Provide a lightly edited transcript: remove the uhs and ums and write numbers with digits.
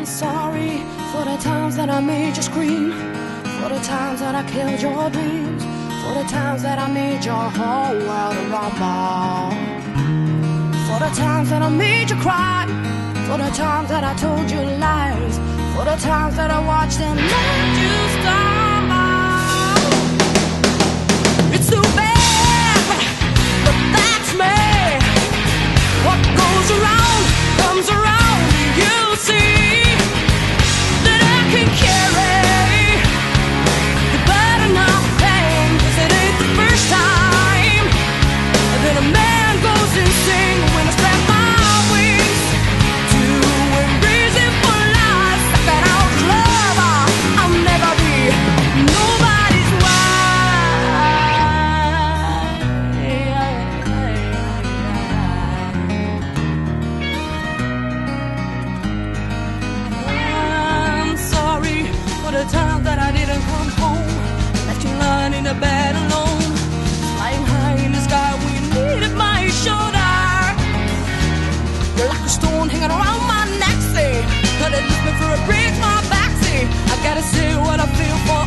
sorry for the times that I made you scream, for the times that I killed your dreams, for the times that I made your whole world a rumble, for the times that I made you cry, for the times that I told you lies, for the times that I watched and let you stumble. It's too bad, but that's me. What goes around comes around. You see that I can carry the burden of pain, 'cause it ain't the first time that a man goes insane. When I spread my wings to embrace it for life, second out clever, I'll never be nobody's the time that I didn't come home, left you lying in the bed alone, flying high in the sky when you needed my shoulder. You're like a stone hanging around my neck, say, but it left me for a break, my back, say, I gotta say what I feel for.